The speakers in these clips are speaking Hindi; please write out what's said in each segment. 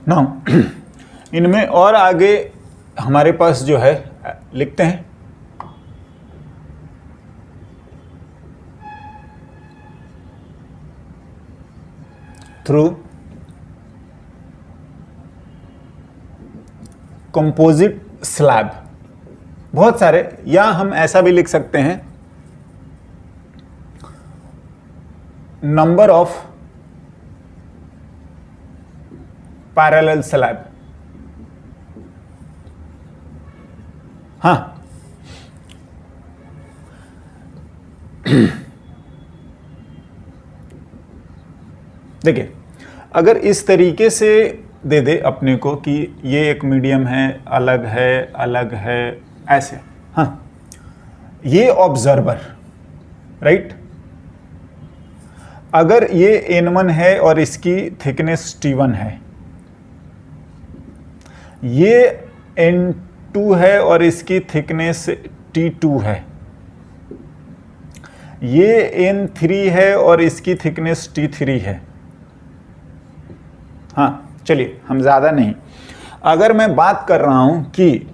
नाउ इनमें और आगे हमारे पास जो है लिखते हैं थ्रू कंपोजिट स्लैब, बहुत सारे, या हम ऐसा भी लिख सकते हैं नंबर ऑफ पैरेलल स्लैब। हाँ, देखिए अगर इस तरीके से दे दे अपने को कि ये एक मीडियम है, अलग है ऐसे, हाँ, ये ऑब्जर्वर, राइट। अगर ये N1 है और इसकी थिकनेस T1 है, ये N2 है और इसकी थिकनेस T2 है, ये N3 है और इसकी थिकनेस T3 है। हाँ चलिए, हम ज़्यादा नहीं, अगर मैं बात कर रहा हूं कि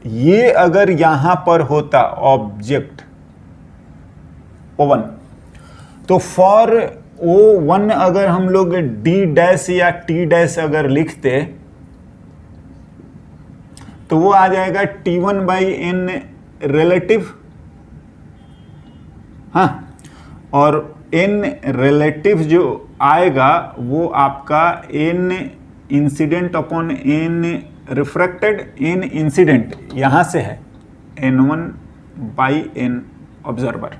ये अगर यहां पर होता ऑब्जेक्ट O1, तो फॉर O1 अगर हम लोग D डैश या T डैश अगर लिखते तो वो आ जाएगा T1 बाई N रिलेटिव, हाँ, और N रिलेटिव जो आएगा वो आपका N incident upon N refracted, N incident यहां से है N1 बाई N ऑब्जर्वर।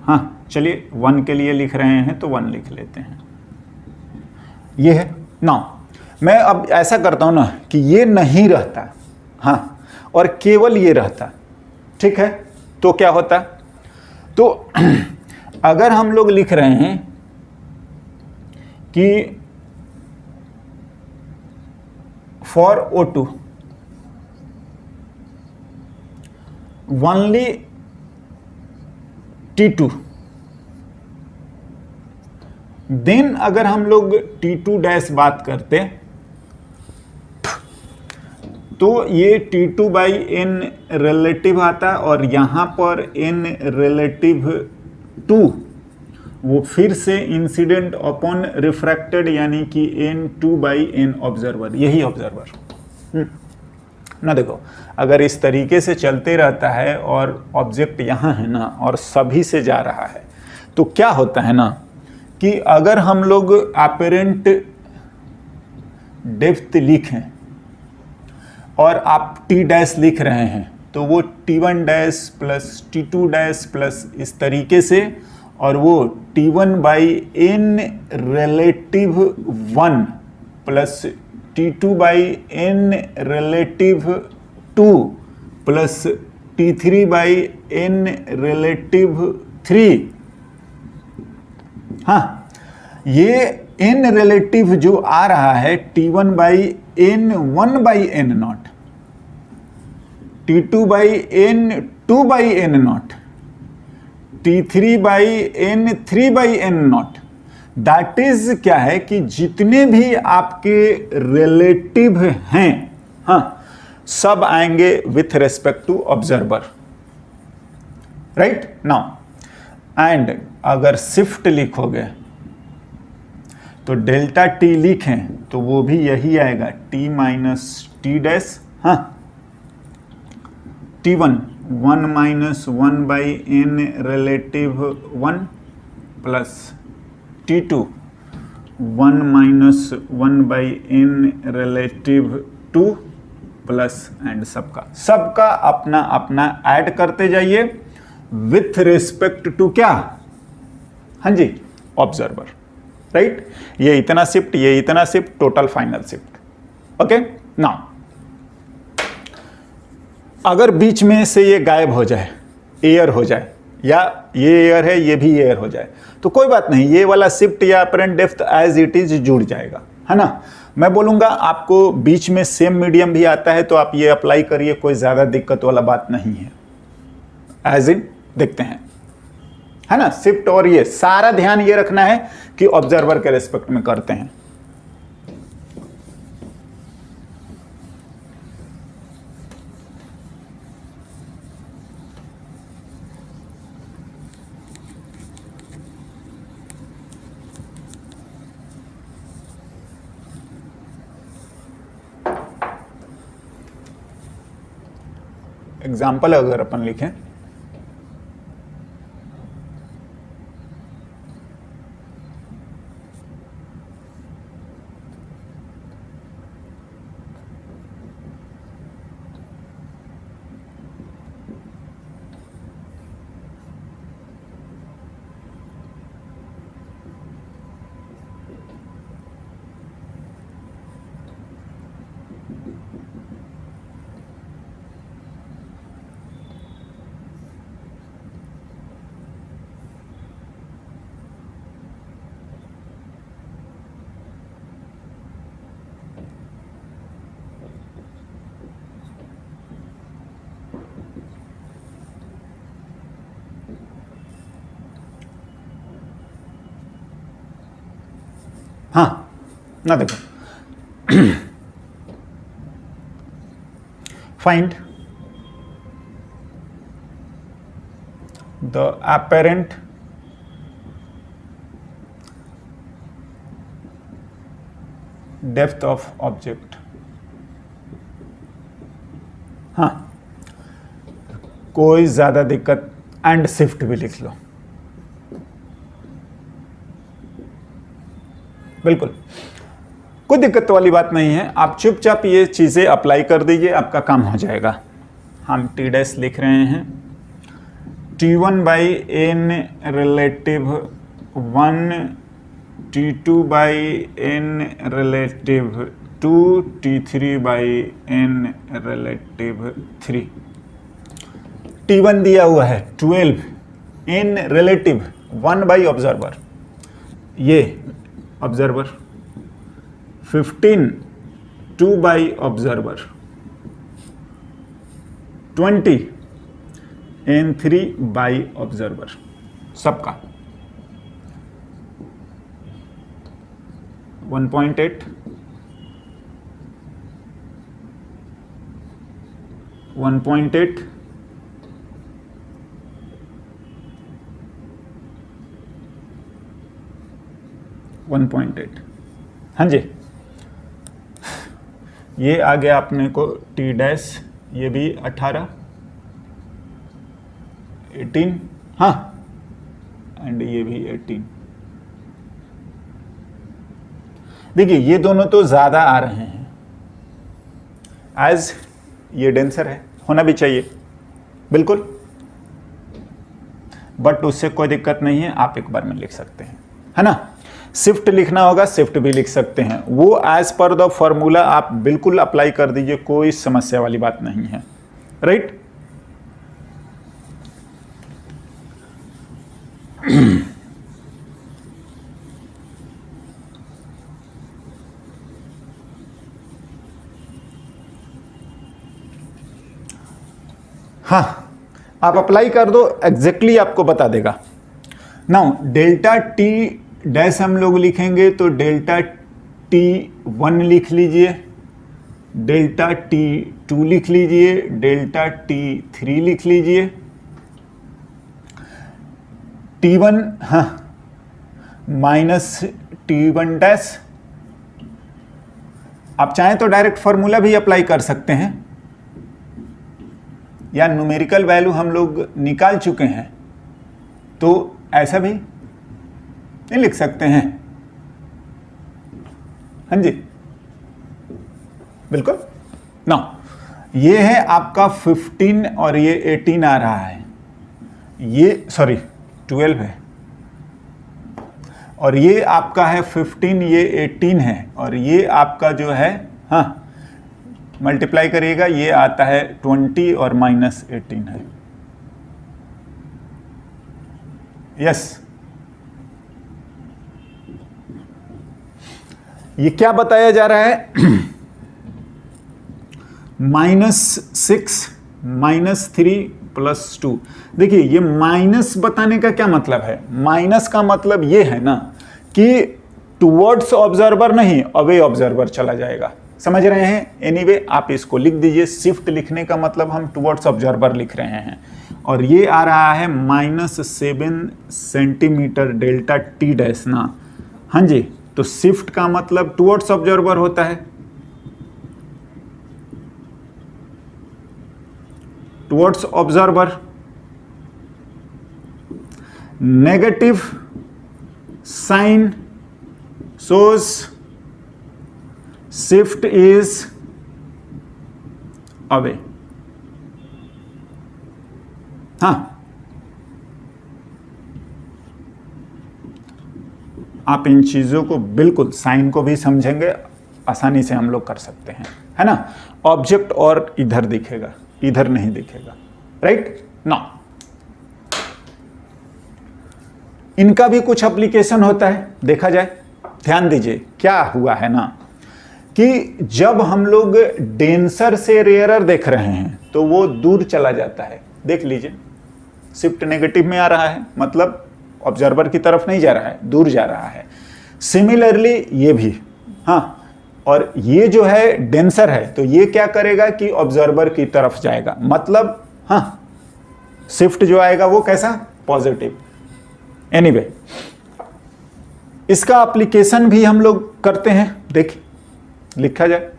हाँ चलिए, 1 के लिए लिख रहे हैं तो 1 लिख लेते हैं, ये है ना। मैं अब ऐसा करता हूं ना कि ये नहीं रहता, हाँ, और केवल ये रहता, ठीक है, तो क्या होता, तो अगर हम लोग लिख रहे हैं कि for O2 only T2, then अगर हम लोग T2 डैश बात करते तो ये T2 बाई N रिलेटिव आता और यहां पर N रिलेटिव 2 वो फिर से इंसिडेंट अपॉन रिफ्रैक्टेड, यानी कि N2 बाई N ऑब्जर्वर, यही ऑब्जर्वर ना। देखो अगर इस तरीके से चलते रहता है और ऑब्जेक्ट यहाँ है ना और सभी से जा रहा है, तो क्या होता है ना कि अगर हम लोग एपरेंट डेप्थ लिखें और आप T डैश लिख रहे हैं तो वो T1 dash plus T2 dash plus इस तरीके से, और वो T1 by N relative 1 plus T2 by N relative 2 plus T3 by N relative 3। हाँ, ये N रिलेटिव जो आ रहा है T1 by N 1 by N not, T2 by N 2 by N not, T3 by N 3 by N not. That is क्या है कि जितने भी आपके रिलेटिव हैं, हाँ, सब आएंगे with respect to observer, right now. And अगर शिफ्ट लिखोगे तो डेल्टा T लिखें तो वो भी यही आएगा T माइनस T डैश, हाँ, T1 1 minus 1 by N relative 1 plus T2 1 minus 1 by N relative 2 plus and सबका अपना अपना ऐड करते जाइए विथ रिस्पेक्ट टू क्या, हाँ जी, ऑब्जर्वर, राइट। ये इतना शिफ्ट, ये इतना shift, total final shift. Okay now अगर बीच में से ये गायब हो जाए, एयर हो जाए, या ये एयर है ये भी एयर हो जाए, तो कोई बात नहीं, ये वाला शिफ्ट या apparent depth as it is जुड़ जाएगा, है ना। मैं बोलूंगा आपको बीच में सेम मीडियम भी आता है तो आप ये अप्लाई करिए, कोई ज्यादा दिक्कत वाला बात नहीं है। एज इट देखते हैं, है ना, शिफ्ट और ये सारा ध्यान ये रखना है कि ऑब्जर्वर के रेस्पेक्ट में करते हैं। एग्जाम्पल अगर अपन लिखें, हाँ ना देखो, find the apparent depth of object. हाँ, कोई ज्यादा दिक्कत, एंड शिफ्ट भी लिख लो, बिल्कुल कोई दिक्कत वाली बात नहीं है। आप चुपचाप ये चीज़ें अप्लाई कर दीजिए, आपका काम हो जाएगा। हम टी डैश लिख रहे हैं, T1 by n relative 1, T2 by n relative 2, T3 by n relative 3। T1 दिया हुआ है 12, एन रिलेटिव 1 बाई ऑब्जर्वर, ये observer, 15 2 by observer, 20 N3 by observer, सबका 1.8, 1.8, 1.8। हाँ जी, ये आ गया अपने को टी डैश, ये भी 18, 18, हाँ, एंड ये भी 18। देखिए ये दोनों तो ज़्यादा आ रहे हैं, एज ये डेंसर है, होना भी चाहिए बिल्कुल, बट उससे कोई दिक्कत नहीं है, आप एक बार में लिख सकते हैं, है ना। शिफ्ट लिखना होगा, शिफ्ट भी लिख सकते हैं, वो एज पर द फॉर्मूला आप बिल्कुल अप्लाई कर दीजिए, कोई समस्या वाली बात नहीं है, राइट। हाँ, आप अप्लाई कर दो, एग्जैक्टली आपको बता देगा। नाउ डेल्टा टी डैश हम लोग लिखेंगे तो डेल्टा T1 लिख लीजिए, डेल्टा T2 लिख लीजिए, डेल्टा T3 लिख लीजिए, T1 हाँ माइनस T1 डैश। आप चाहें तो डायरेक्ट फॉर्मूला भी अप्लाई कर सकते हैं, या न्यूमेरिकल वैल्यू हम लोग निकाल चुके हैं तो ऐसा भी नहीं लिख सकते हैं। हाँ जी बिल्कुल। ना ये है आपका 15 और ये 18 आ रहा है, ये सॉरी 12 है, और ये आपका है 15, ये 18 है, और ये आपका जो है हाँ मल्टीप्लाई करिएगा, ये आता है 20 और माइनस 18 है। यस, ये क्या बताया जा रहा है, -6 -3 + 2। देखिए ये माइनस बताने का क्या मतलब है, माइनस का मतलब ये है ना कि टुवर्ड्स ऑब्जर्वर नहीं, अवे ऑब्जर्वर चला जाएगा, समझ रहे हैं। एनीवे आप इसको लिख दीजिए, शिफ्ट लिखने का मतलब हम टुवर्ड्स ऑब्जर्वर लिख रहे हैं, और ये आ रहा है -7 सेंटीमीटर डेल्टा टी डैश ना। हाँ जी, तो शिफ्ट का मतलब टुवर्ड्स ऑब्जर्वर होता है। Towards observer, negative sign shows shift is away। हाँ, आप इन चीजों को बिल्कुल साइन को भी समझेंगे, आसानी से हम लोग कर सकते हैं, है ना। ऑब्जेक्ट और इधर दिखेगा, इधर नहीं दिखेगा, राइट ना। इनका भी कुछ एप्लीकेशन होता है, देखा जाए। ध्यान दीजिए क्या हुआ है ना, कि जब हम लोग डेंसर से रेयरर देख रहे हैं तो वो दूर चला जाता है। देख लीजिए, शिफ्ट नेगेटिव में आ रहा है, मतलब ऑब्जर्वर की तरफ नहीं जा रहा है, दूर जा रहा है। सिमिलरली ये भी, हाँ, और ये जो है डेंसर है तो ये क्या करेगा कि ऑब्जर्वर की तरफ जाएगा, मतलब हाँ, शिफ्ट जो आएगा वो कैसा, पॉजिटिव। एनीवे, इसका एप्लीकेशन भी हम लोग करते हैं, देखिए लिखा जाए।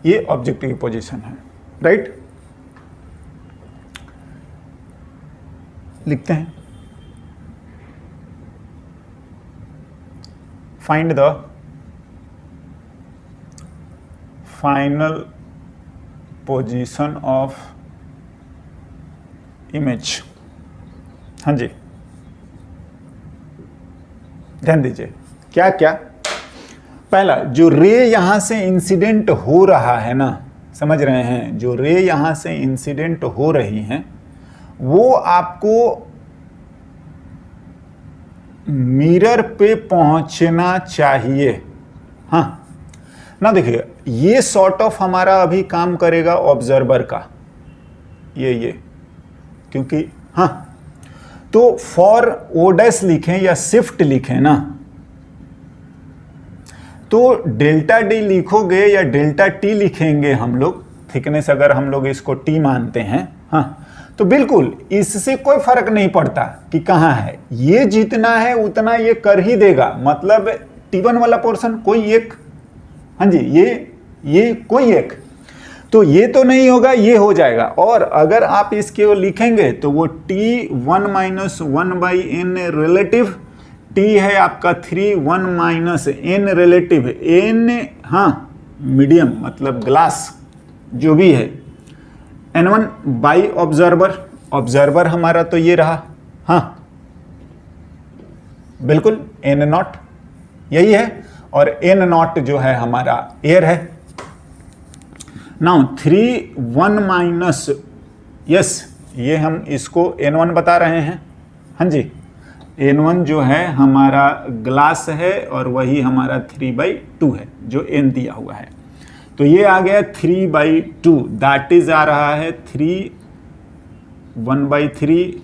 ये ऑब्जेक्ट की पोजीशन है, राइट। लिखते हैं, find the final position of image. हाँ जी, ध्यान दीजिए क्या क्या। पहला, जो रे यहां से इंसिडेंट हो रहा है ना, समझ रहे हैं, जो रे यहां से इंसिडेंट हो रही हैं वो आपको मिरर पे पहुंचना चाहिए। हाँ ना, देखिए ये सॉर्ट ऑफ हमारा अभी काम करेगा ऑब्जर्वर का, ये क्योंकि हाँ, तो फॉर ओ डैश लिखें या शिफ्ट लिखें ना, तो डेल्टा डी लिखोगे या डेल्टा टी लिखेंगे हम लोग, थिकनेस अगर हम लोग इसको टी मानते हैं, हाँ, तो बिल्कुल इससे कोई फर्क नहीं पड़ता कि कहाँ है, ये जितना है उतना ये कर ही देगा। मतलब T1 वाला पोर्शन कोई एक, हाँ जी, ये कोई एक, तो ये तो नहीं होगा, ये हो जाएगा। और अगर आप इसके लिखेंगे तो वो T1 minus 1/n relative, T है आपका 3, 1 माइनस n रिलेटिव, n हाँ मीडियम मतलब ग्लास जो भी है, n1 बाई ऑब्जर्वर, ऑब्जर्वर हमारा तो ये रहा, हाँ बिल्कुल n0 यही है, और n0 जो है हमारा एयर है। नाउ 3, 1 माइनस, यस ये हम इसको n1 बता रहे हैं, हाँ जी, n1 जो है हमारा ग्लास है और वही हमारा 3/2 है जो n दिया हुआ है, तो ये आ गया 3/2, दैट इज आ रहा है 3, 1/3,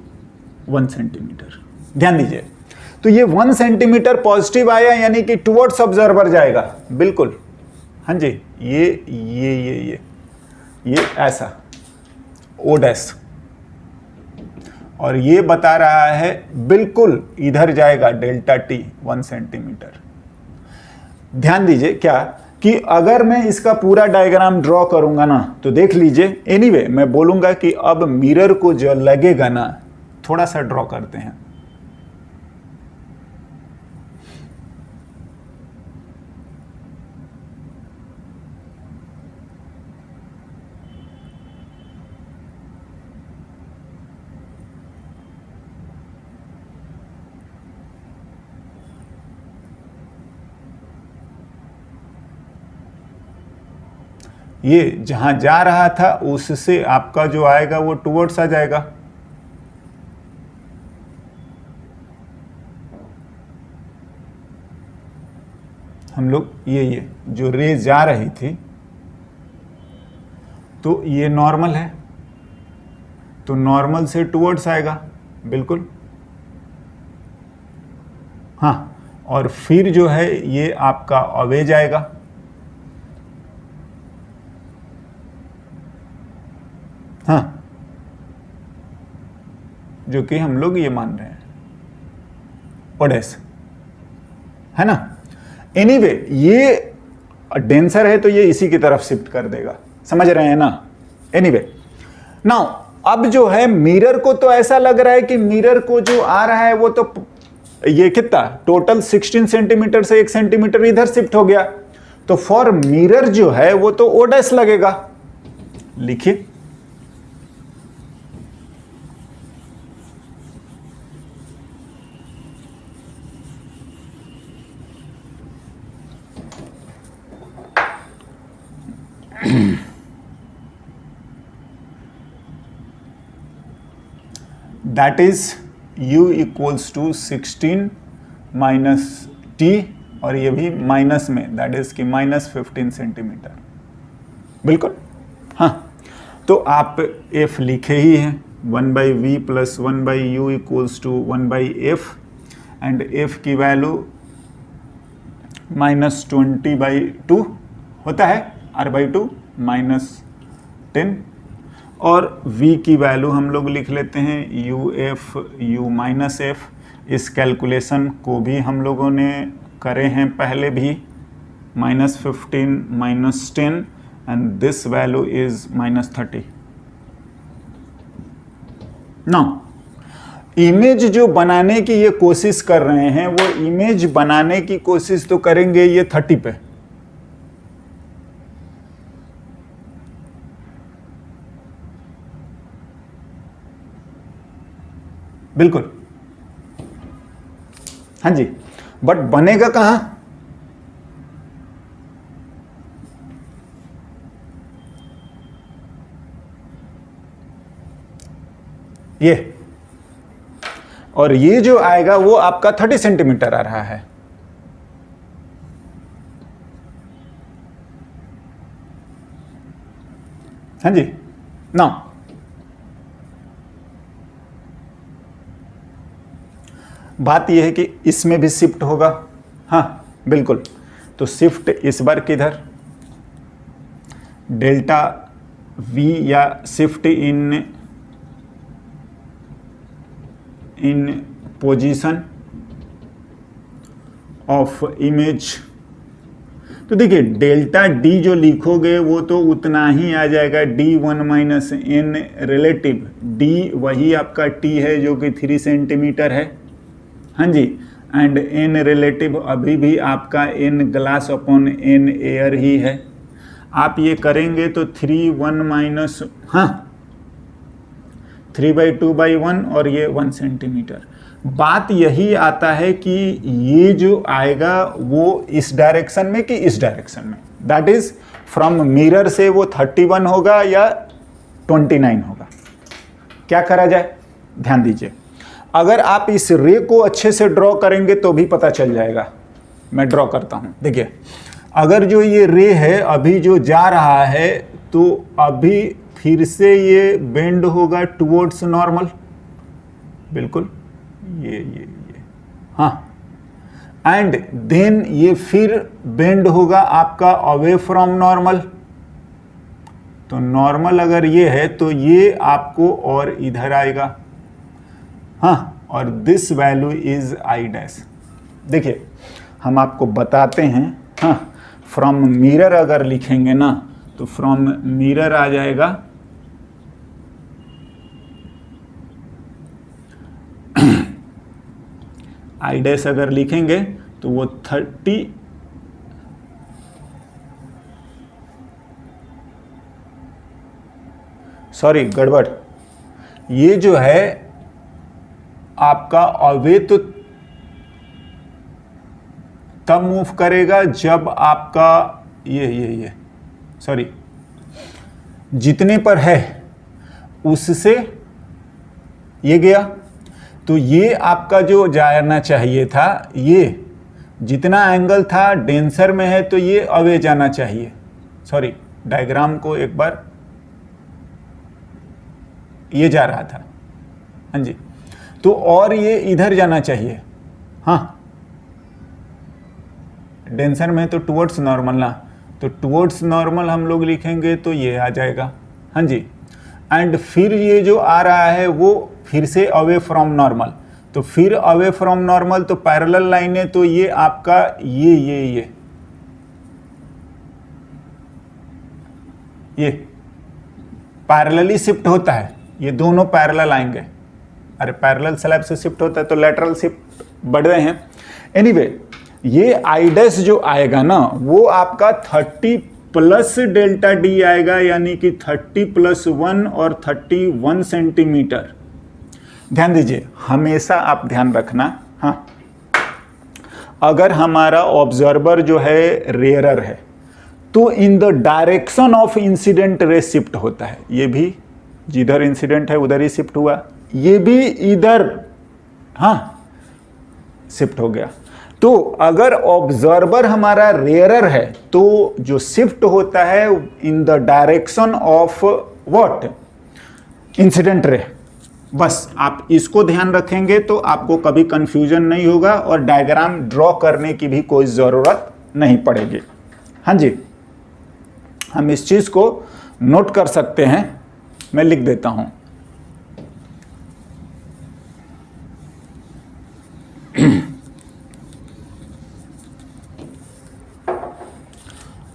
1 सेंटीमीटर। ध्यान दीजिए, तो ये 1 सेंटीमीटर पॉजिटिव आया, यानी कि टुवर्ड्स ऑब्जर्वर जाएगा, बिल्कुल, हाँ जी, ये ये ऐसा ओ डैश, और ये बता रहा है बिल्कुल इधर जाएगा डेल्टा टी 1 सेंटीमीटर। ध्यान दीजिए क्या कि अगर मैं इसका पूरा डायग्राम ड्रॉ करूंगा ना तो देख लीजिए, एनीवे मैं बोलूंगा कि अब मिरर को जो लगेगा ना, थोड़ा सा ड्रॉ करते हैं। ये जहां जा रहा था उससे आपका जो आएगा वो टुवर्ड्स आ जाएगा। हम लोग ये जो रे जा रही थी तो ये नॉर्मल है, तो नॉर्मल से टुवर्ड्स आएगा बिल्कुल। हाँ, और फिर जो है ये आपका अवे जाएगा। हाँ, जो कि हम लोग ये मान रहे हैं ओडेस, है ना। एनीवे ये डेंसर है तो ये इसी की तरफ शिफ्ट कर देगा, समझ रहे हैं ना। एनीवे नाउ अब जो है मिरर को तो ऐसा लग रहा है कि मिरर को जो आ रहा है वो तो ये कितना टोटल 16 सेंटीमीटर से 1 सेंटीमीटर इधर शिफ्ट हो गया, तो फॉर मिरर जो है वो तो ओडेस लगेगा। लिखिए that is u equals to 16 minus T, और ये भी माइनस में, दैट इज कि माइनस 15 सेंटीमीटर। बिल्कुल हाँ, तो आप f लिखे ही हैं 1/v plus 1/u equals to 1/f, and f की वैल्यू -20/2 होता है, r/2 -10, और v की वैल्यू हम लोग लिख लेते हैं uf u माइनस एफ। इस कैलकुलेशन को भी हम लोगों ने करे हैं पहले भी, -15 -10 and this value is -30। Now image जो बनाने की ये कोशिश कर रहे हैं, वो इमेज बनाने की कोशिश तो करेंगे ये 30 पे, बिल्कुल हाँ जी, बट बनेगा कहां? ये, और ये जो आएगा वो आपका 30 सेंटीमीटर आ रहा है। हाँ जी ना, बात यह है कि इसमें भी शिफ्ट होगा। हाँ बिल्कुल, तो शिफ्ट इस बार किधर, डेल्टा वी या shift in position of image. तो देखिए डेल्टा डी जो लिखोगे वो तो उतना ही आ जाएगा, d1 minus n relative, d वही आपका t है जो कि 3 सेंटीमीटर है। हाँ जी, एंड n रिलेटिव अभी भी आपका n glass upon n air ही है। आप ये करेंगे तो 3 माइनस 3/2/1 और ये 1 सेंटीमीटर। बात यही आता है कि ये जो आएगा वो इस डायरेक्शन में कि इस डायरेक्शन में, दैट इज फ्रॉम मिरर से वो 31 होगा या 29 होगा। क्या करा जाए, ध्यान दीजिए। अगर आप इस रे को अच्छे से ड्रॉ करेंगे तो भी पता चल जाएगा। मैं ड्रॉ करता हूं, देखिए अगर जो ये रे है अभी जो जा रहा है तो अभी फिर से ये बेंड होगा टुवर्ड्स नॉर्मल, बिल्कुल ये हाँ, एंड देन ये फिर बेंड होगा आपका अवे फ्रॉम नॉर्मल, तो नॉर्मल अगर ये है तो ये आपको और इधर आएगा, हाँ, और this value is I dash. देखिए हम आपको बताते हैं, हाँ, फ्रॉम मिरर अगर लिखेंगे ना तो फ्रॉम मिरर आ जाएगा आई डैश अगर लिखेंगे तो वो 30, सॉरी गड़बड़, ये जो है आपका अवे तो तब मूव करेगा जब आपका ये सॉरी जितने पर है उससे ये गया, तो ये आपका जो जाना चाहिए था, ये जितना एंगल था डेंसर में है तो ये अवे जाना चाहिए। सॉरी, डायग्राम को एक बार, ये जा रहा था, हाँ जी, तो और ये इधर जाना चाहिए, हाँ, डेंसर में तो टुवर्ड्स नॉर्मल ना, तो टुवर्ड्स नॉर्मल हम लोग लिखेंगे तो ये आ जाएगा, हाँ जी, एंड फिर ये जो आ रहा है वो फिर से अवे फ्रॉम नॉर्मल, तो फिर अवे फ्रॉम नॉर्मल तो पैरेलल लाइन है, तो ये आपका ये पैरेलली शिफ्ट होता है, ये दोनों पैरेलल आएंगे, अरे पैरेलल स्लैब से शिफ्ट होता है तो लेटरल शिफ्ट बढ़ रहे हैं। एनीवे ये आई डैश जो आएगा ना वो आपका 30 प्लस डेल्टा डी आएगा, यानी कि 30 + 1 और 31 सेंटीमीटर। ध्यान दीजिए, हमेशा आप ध्यान रखना, हाँ, अगर हमारा ऑब्जर्वर जो है रेयरर है तो in the direction of incident ray shift होता है, ये भी जिधर इंसिडेंट है उधर ही शिफ्ट हुआ, ये भी इधर, हाँ, शिफ्ट हो गया। तो अगर ऑब्जर्वर हमारा रेयरर है तो जो शिफ्ट होता है in the direction of what, incident ray. बस आप इसको ध्यान रखेंगे तो आपको कभी कंफ्यूजन नहीं होगा और डायग्राम ड्रॉ करने की भी कोई ज़रूरत नहीं पड़ेगी। हाँ जी, हम इस चीज़ को नोट कर सकते हैं, मैं लिख देता हूं।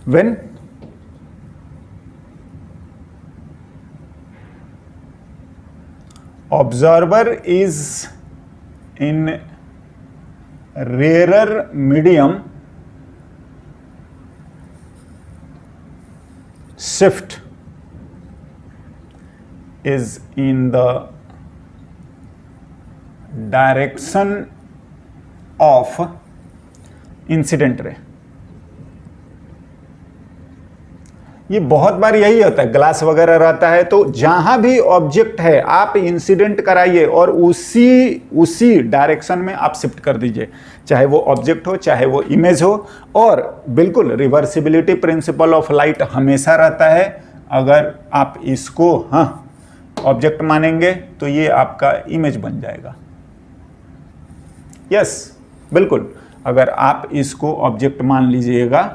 When observer is in rarer medium, shift is in the direction of incident ray। ये बहुत बार यही होता है, ग्लास वगैरह रहता है तो जहां भी ऑब्जेक्ट है आप इंसिडेंट कराइए और उसी डायरेक्शन में आप शिफ्ट कर दीजिए, चाहे वो ऑब्जेक्ट हो चाहे वो इमेज हो। और बिल्कुल रिवर्सिबिलिटी प्रिंसिपल ऑफ लाइट हमेशा रहता है, अगर आप इसको, हाँ, ऑब्जेक्ट मानेंगे तो ये आपका इमेज बन जाएगा। यस, बिल्कुल, अगर आप इसको ऑब्जेक्ट मान लीजिएगा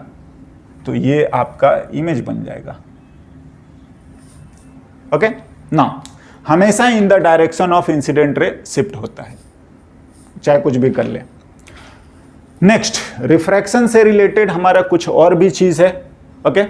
तो ये आपका इमेज बन जाएगा। ओके ना, हमेशा in the direction of incident ray shift होता है, चाहे कुछ भी कर ले। नेक्स्ट, रिफ्रैक्शन से रिलेटेड हमारा कुछ और भी चीज है। ओके,